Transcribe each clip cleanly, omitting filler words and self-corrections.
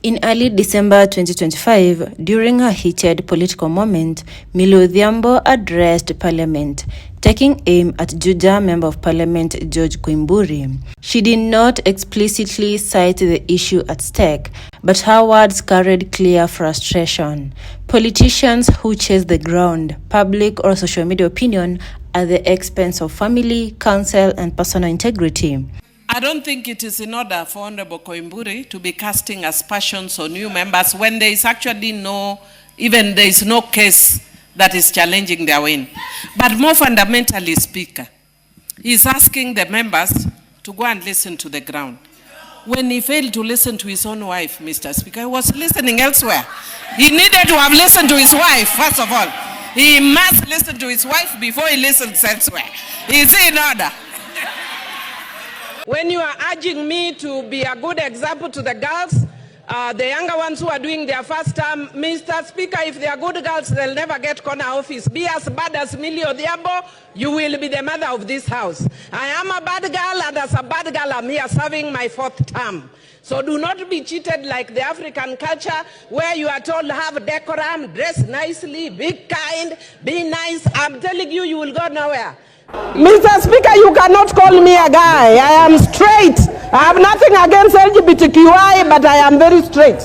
In early December 2025, during a heated political moment, Millie Odhiambo addressed Parliament, taking aim at Juja Member of Parliament George Koimburi. She did not explicitly cite the issue at stake, but her words carried clear frustration. Politicians who chase the ground, public or social media opinion at the expense of family, counsel, and personal integrity. I don't think it is in order for Honorable Koimburi to be casting aspersions on new members when there is actually no case that is challenging their win. But more fundamentally, Speaker, he's asking the members to go and listen to the ground. When he failed to listen to his own wife, Mr. Speaker, he was listening elsewhere. He needed to have listened to his wife, first of all. He must listen to his wife before he listens elsewhere. Is it in order? When you are urging me to be a good example to the girls, the younger ones who are doing their first term, Mr. Speaker, if they are good girls, they'll never get corner office. Be as bad as Millie Odhiambo, you will be the mother of this house. I am a bad girl, and as a bad girl, I'm here serving my 4th term. So do not be cheated like the African culture where you are told have decorum, dress nicely, be kind, be nice. I'm telling you, you will go nowhere. Mr. Speaker, you cannot call me a guy. I am straight. I have nothing against LGBTQI, but I am very straight.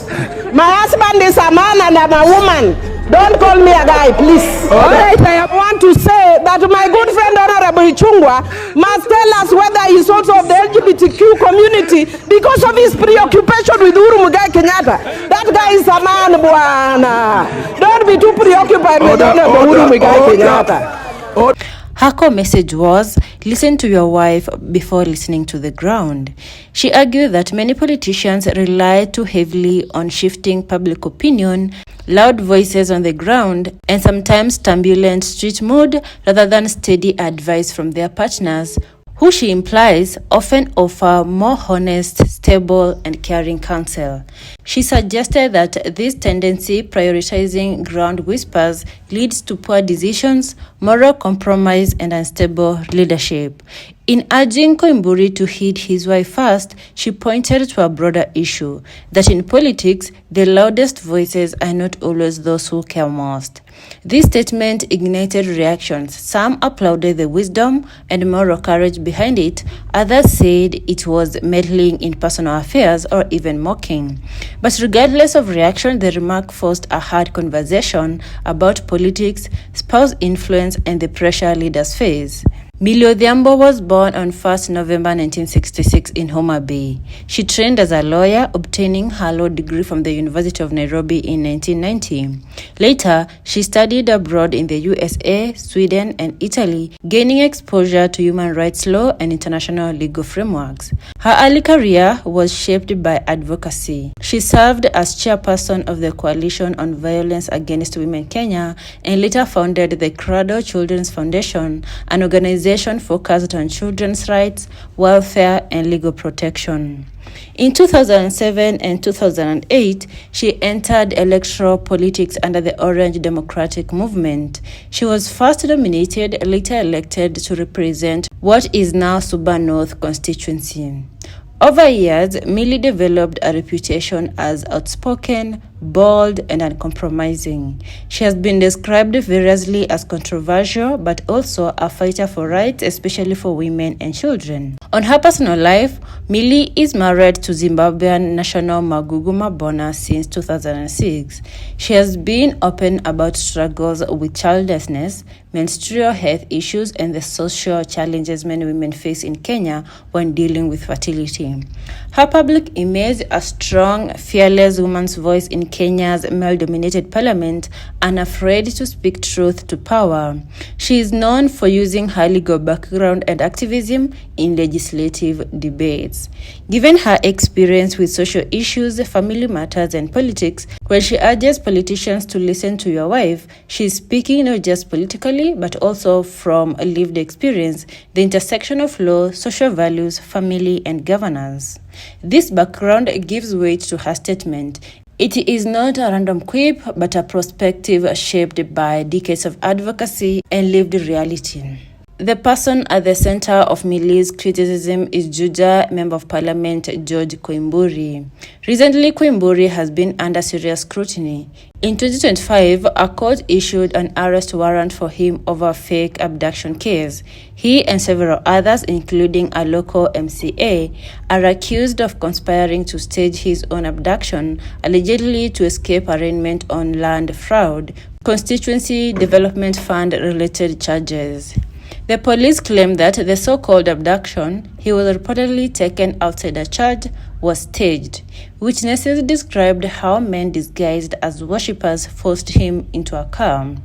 My husband is a man and I'm a woman. Don't call me a guy, please. All right, I want to say that my good friend Honorable Ichungwa must tell us whether he's also of the LGBTQ community because of his preoccupation with Uhuru Muigai Kenyatta. That guy is a man, bwana. Don't be too preoccupied with Honorable Uhuru Muigai Kenyatta. Her core message was, listen to your wife before listening to the ground. She argued that many politicians rely too heavily on shifting public opinion, loud voices on the ground, and sometimes turbulent street mood rather than steady advice from their partners, who she implies often offer more honest, stable, and caring counsel. She suggested that this tendency, prioritizing ground whispers, leads to poor decisions, moral compromise, and unstable leadership. In urging Koimburi to heed his wife first, she pointed to a broader issue, that in politics, the loudest voices are not always those who care most. This statement ignited reactions. Some applauded the wisdom and moral courage behind it. Others said it was meddling in personal affairs or even mocking. But regardless of reaction, the remark forced a hard conversation about politics, spouse influence, and the pressure leaders face. Millie Odhiambo was born on 1st November 1966 in Homa Bay. She trained as a lawyer, obtaining her law degree from the University of Nairobi in 1990. Later, she studied abroad in the USA, Sweden, and Italy, gaining exposure to human rights law and international legal frameworks. Her early career was shaped by advocacy. She served as chairperson of the Coalition on Violence Against Women Kenya and later founded the Cradle Children's Foundation, an organization focused on children's rights, welfare, and legal protection. In 2007 and 2008, she entered electoral politics under the Orange Democratic Movement. She was first nominated, later elected to represent what is now Suba North constituency. Over years, Millie developed a reputation as outspoken, bold, and uncompromising. She has been described variously as controversial, but also a fighter for rights, especially for women and children. On her personal life, Millie is married to Zimbabwean national Magugu Mabona since 2006. She has been open about struggles with childlessness, menstrual health issues, and the social challenges many women face in Kenya when dealing with fertility. Her public image, a strong, fearless woman's voice in Kenya's male-dominated parliament, unafraid to speak truth to power. She is known for using her legal background and activism in legislative debates. Given her experience with social issues, family matters, and politics, when she urges politicians to listen to your wife, she is speaking not just politically, but also from a lived experience, the intersection of law, social values, family, and governance. This background gives weight to her statement. It is not a random quip, but a perspective shaped by decades of advocacy and lived reality. The person at the center of Millie's criticism is Juja Member of Parliament George Koimburi. Recently, Koimburi has been under serious scrutiny. In 2025, a court issued an arrest warrant for him over a fake abduction case. He and several others, including a local MCA, are accused of conspiring to stage his own abduction, allegedly to escape arraignment on land fraud, constituency development fund related charges. The police claim that the so-called abduction he was reportedly taken outside a church was staged. Witnesses described how men disguised as worshippers forced him into a car.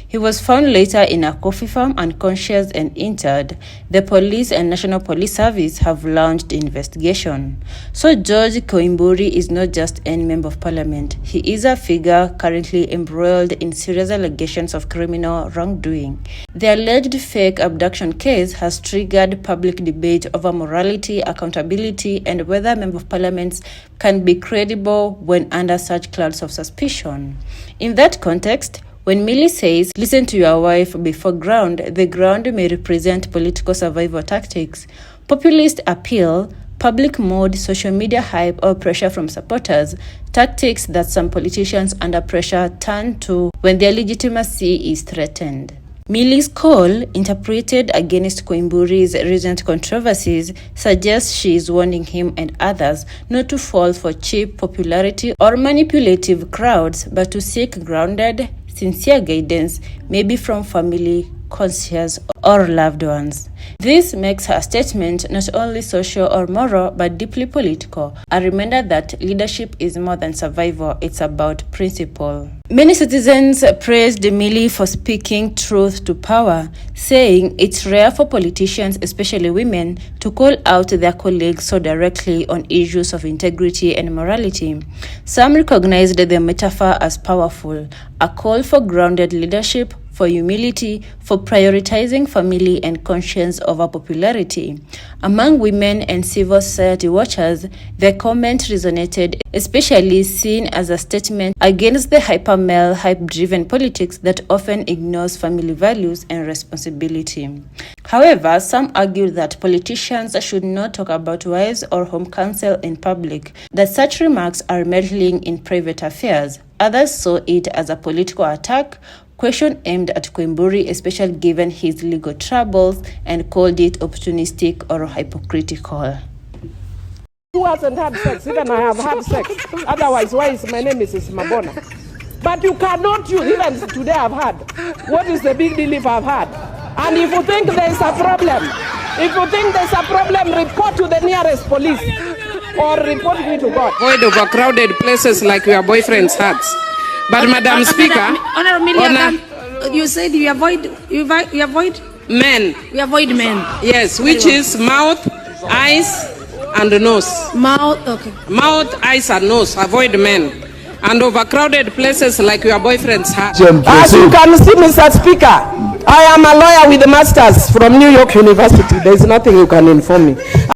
He was found later in a coffee farm unconscious and interred. The police and National Police Service have launched investigation. So George Koimburi is not just any member of parliament. He is a figure currently embroiled in serious allegations of criminal wrongdoing. The alleged fake abduction case has triggered public debate over morality, accountability, and whether members of parliament can be credible when under such clouds of suspicion. In that context, when Millie says, "Listen to your wife before ground," the ground may represent political survival tactics, populist appeal, public mood, social media hype, or pressure from supporters, tactics that some politicians under pressure turn to when their legitimacy is threatened. Millie's call, interpreted against Koimburi's recent controversies, suggests she is warning him and others not to fall for cheap popularity or manipulative crowds, but to seek grounded, sincere guidance, maybe from family, conscious, or loved ones. This makes her statement not only social or moral, but deeply political, a reminder that leadership is more than survival, it's about principle. Many citizens praised Millie for speaking truth to power, saying it's rare for politicians, especially women, to call out their colleagues so directly on issues of integrity and morality. Some recognized the metaphor as powerful, a call for grounded leadership, for humility, for prioritizing family and conscience over popularity. Among women and civil society watchers, the comment resonated, especially seen as a statement against the hyper-male, hype-driven politics that often ignores family values and responsibility. However, some argue that politicians should not talk about wives or home counsel in public, that such remarks are meddling in private affairs. Others saw it as a political attack, question aimed at Koimburi, especially given his legal troubles, and called it opportunistic or hypocritical. Who hasn't had sex? Even I have had sex. Otherwise, why is my name Mrs. Mabona? But you cannot use, even today I've had. What is the big deal if I've had? And if you think there's a problem, report to the nearest police or report me to God. Avoid overcrowded places like your boyfriend's huts. But Madam Speaker, you said you avoid men. We avoid men. Yes, which is mouth, eyes, and nose. Mouth, okay. Mouth, eyes, and nose. Avoid men. And overcrowded places like your boyfriend's house. As you can see, Mr. Speaker, I am a lawyer with a master's from New York University. There is nothing you can inform me.